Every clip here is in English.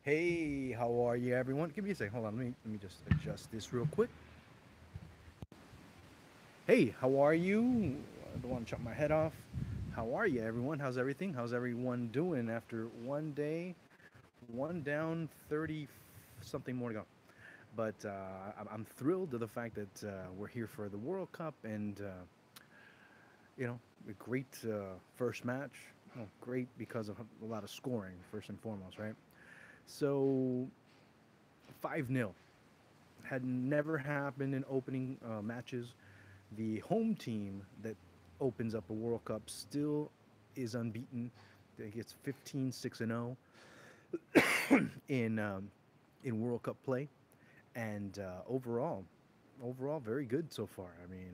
Hey, how are you, everyone? Give me a second. Hold on. Let me just adjust this real quick. Hey, how are you? I don't want to chop my head off. How are you, everyone? How's everything? How's everyone doing after one day, one down, 30 something more to go? But I'm thrilled to the fact that we're here for the World Cup and, a great first match. Well, great because of a lot of scoring, first and foremost, right? So, 5-0 had never happened in opening matches. The home team that opens up a World Cup still is unbeaten. It gets 15-6-0 in World Cup play, and overall, very good so far. I mean,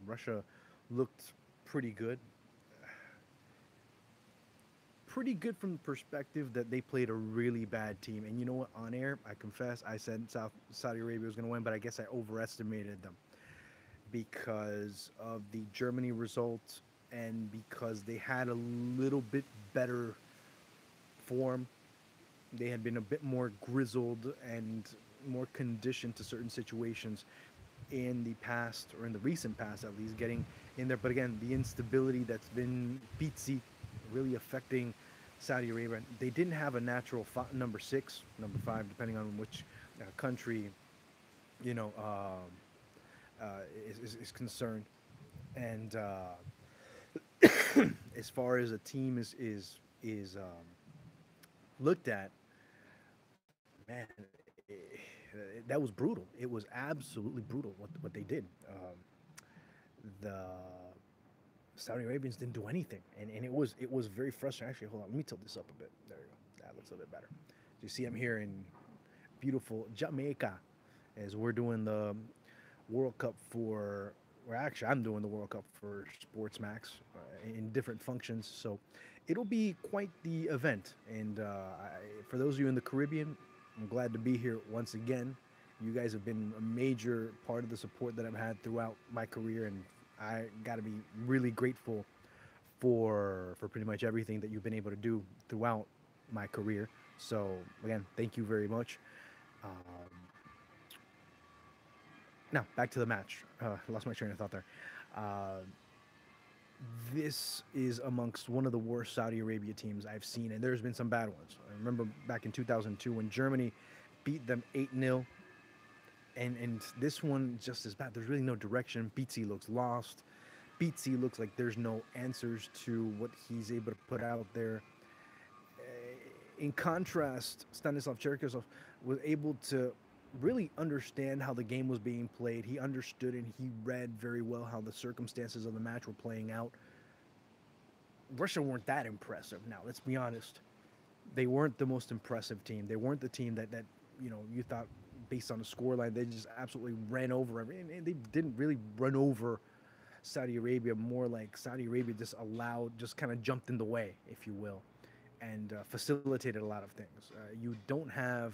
Russia looked pretty good, pretty good from the perspective that they played a really bad team. And you know what? On air, I confess, I said Saudi Arabia was going to win, but I guess I overestimated them because of the Germany result and because they had a little bit better form. They had been a bit more grizzled and more conditioned to certain situations in the past, or in the recent past at least, getting in there. But again, the instability that's been Pizzi really affecting Saudi Arabia. They didn't have a natural number six, number five, depending on which country, you know, is concerned. And as far as a team is looked at, man, that was brutal. It was absolutely brutal what they did. The Saudi Arabians didn't do anything, and it was very frustrating. Actually, hold on, let me tilt this up a bit. There you go. That looks a little bit better. So you see, I'm here in beautiful Jamaica, as we're doing the World Cup for. Well, actually, I'm doing the World Cup for Sports Max in different functions. So it'll be quite the event. And for those of you in the Caribbean, I'm glad to be here once again. You guys have been a major part of the support that I've had throughout my career, and I got to be really grateful for pretty much everything that you've been able to do throughout my career. So again, thank you very much. Um, Now back to the match. I lost my train of thought there. Uh, this is amongst one of the worst Saudi Arabia teams I've seen, and there's been some bad ones. I remember back in 2002 when Germany beat them 8-0, and this one just as bad. There's really no direction. Pizzi looks lost. Pizzi looks like there's no answers to what he's able to put out there. In contrast, Stanislav Cherkasov was able to really understand how the game was being played. He understood and he read very well how the circumstances of the match were playing out. Russia weren't that impressive. Now, let's be honest. They weren't the most impressive team. They weren't the team that you thought based on the scoreline they just absolutely ran over everything. And they didn't really run over Saudi Arabia. More like Saudi Arabia just kind of jumped in the way, if you will, and facilitated a lot of things. You don't have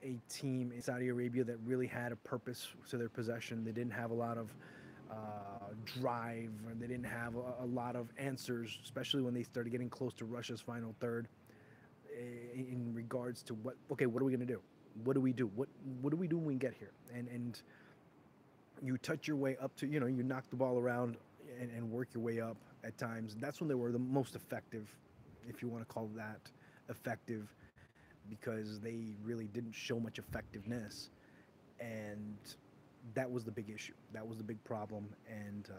a team in Saudi Arabia that really had a purpose to their possession. They didn't have a lot of drive, or they didn't have a lot of answers, especially when they started getting close to Russia's final third. In regards to what are we going to do? What do we do? What do we do when we get here? And you touch your way up to, you knock the ball around and work your way up at times. That's when they were the most effective, if you want to call that effective, because they really didn't show much effectiveness. And that was the big issue. That was the big problem. And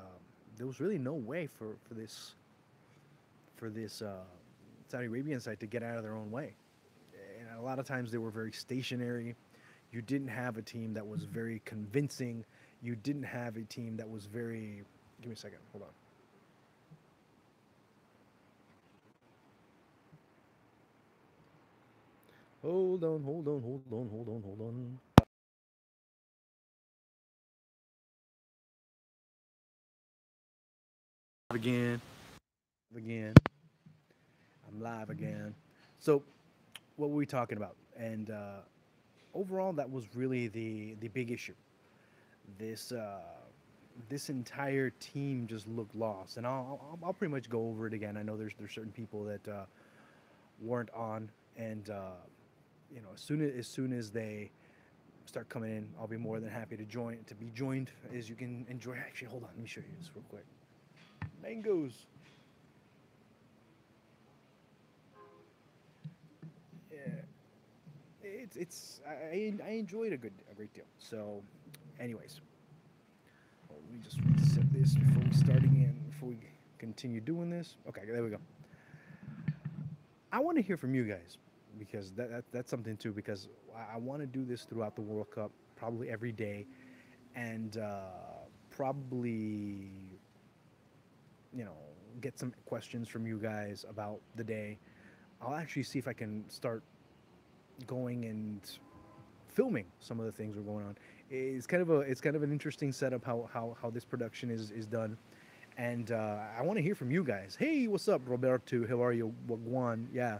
there was really no way for this Saudi Arabian side to get out of their own way. And a lot of times they were very stationary. You didn't have a team that was very convincing. You didn't have a team that was very. Give me a second. Hold on. Hold on. Hold on. Hold on. Hold on. Hold on. Again. Again. I'm live again. So, what were we talking about? And overall, that was really the big issue. This this entire team just looked lost, and I'll pretty much go over it again. I know there's certain people that weren't on. And as soon as they start coming in, I'll be more than happy to be joined, as you can enjoy. Actually, hold on, let me show you this real quick. Mangoes. Yeah, I enjoy it a great deal. So, anyways, let me just reset this before we start again. Before we continue doing this. Okay, there we go. I want to hear from you guys, because that's something too. Because I want to do this throughout the World Cup, probably every day, and probably, you know, get some questions from you guys about the day. I'll actually see if I can start going and filming some of the things we're going on. It's kind of an interesting setup, how this production is done, and I want to hear from you guys. Hey, what's up, Roberto? How are you? Wagwan? Yeah,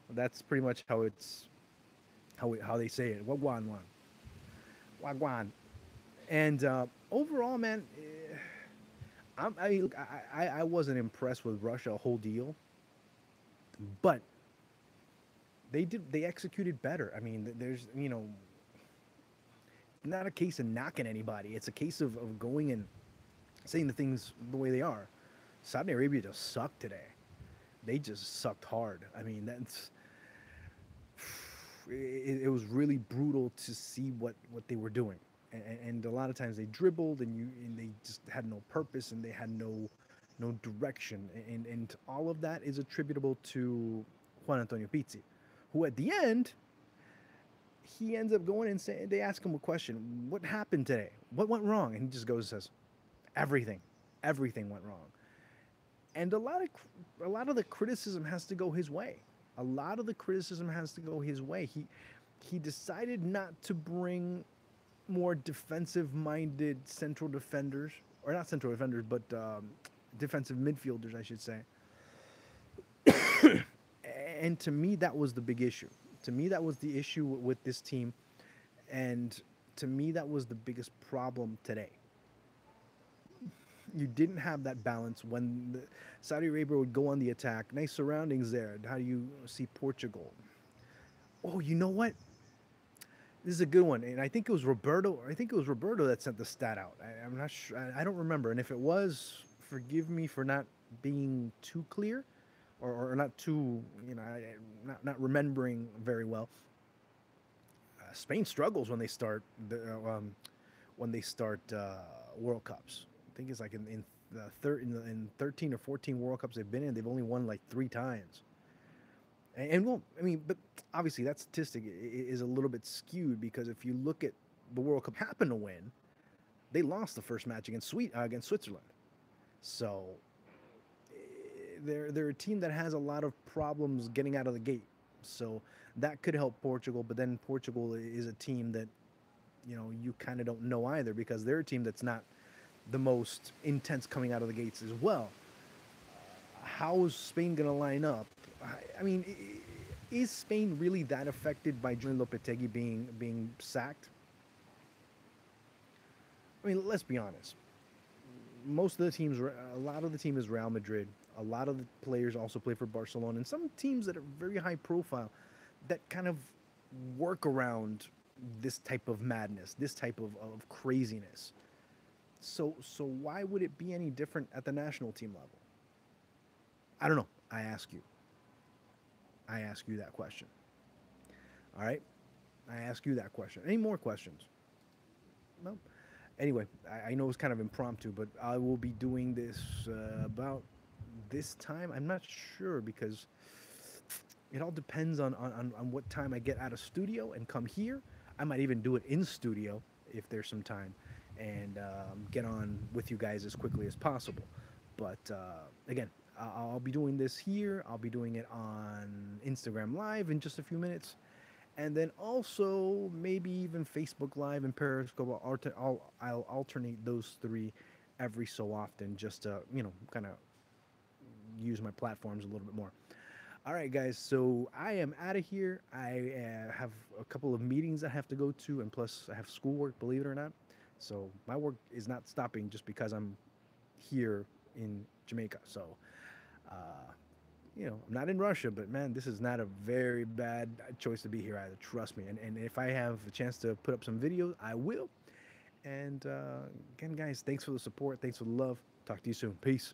that's pretty much how they say it. Wagwan, wagwan. And overall, man, I wasn't impressed with Russia a whole deal, but they executed better. I mean, there's not a case of knocking anybody. It's a case of going and saying the things the way they are. Saudi Arabia just sucked today. They just sucked hard. I mean, it was really brutal to see what they were doing. And a lot of times they dribbled, and they just had no purpose, and they had no direction, and all of that is attributable to Juan Antonio Pizzi, who at the end he ends up going and saying, they ask him a question: what happened today? What went wrong? And he just goes and says, everything, everything went wrong. And a lot of the criticism has to go his way. A lot of the criticism has to go his way. He decided not to bring more defensive minded central defenders, or not central defenders, but defensive midfielders, I should say. And to me, that was the big issue. To me, that was the issue with this team. And to me, that was the biggest problem today. You didn't have that balance when Saudi Arabia would go on the attack. Nice surroundings there. How do you see Portugal? Oh, you know what? This is a good one, and I think it was Roberto. I think it was Roberto that sent the stat out. I'm not sure. I don't remember. And if it was, forgive me for not being too clear, or not too, not remembering very well. Spain struggles when they start World Cups. I think it's like in 13 or 14 World Cups they've been in, they've only won like 3 times. And well, I mean, but obviously that statistic is a little bit skewed, because if you look at the World Cup happen to win, they lost the first match against Switzerland. So they're a team that has a lot of problems getting out of the gate. So that could help Portugal, but then Portugal is a team that you kind of don't know either, because they're a team that's not the most intense coming out of the gates as well. How is Spain going to line up? I mean, is Spain really that affected by Julian Lopetegui being sacked? I mean, let's be honest. A lot of the team is Real Madrid. A lot of the players also play for Barcelona, and some teams that are very high profile that kind of work around this type of madness, this type of craziness. So why would it be any different at the national team level? I don't know. I ask you. I ask you that question. All right? I ask you that question. Any more questions? No. Anyway, I know it's kind of impromptu, but I will be doing this about this time. I'm not sure, because it all depends on what time I get out of studio and come here. I might even do it in studio if there's some time, and get on with you guys as quickly as possible. But again, I'll be doing this here. I'll be doing it on Instagram Live in just a few minutes. And then also maybe even Facebook Live and Periscope. I'll alternate those three every so often, just to, kind of use my platforms a little bit more. All right, guys. So I am out of here. I have a couple of meetings I have to go to, and plus I have schoolwork, believe it or not. So my work is not stopping just because I'm here in Jamaica. So uh, I'm not in Russia, but man, this is not a very bad choice to be here either. Trust me. And if I have a chance to put up some videos, I will. And again, guys, thanks for the support. Thanks for the love. Talk to you soon. Peace.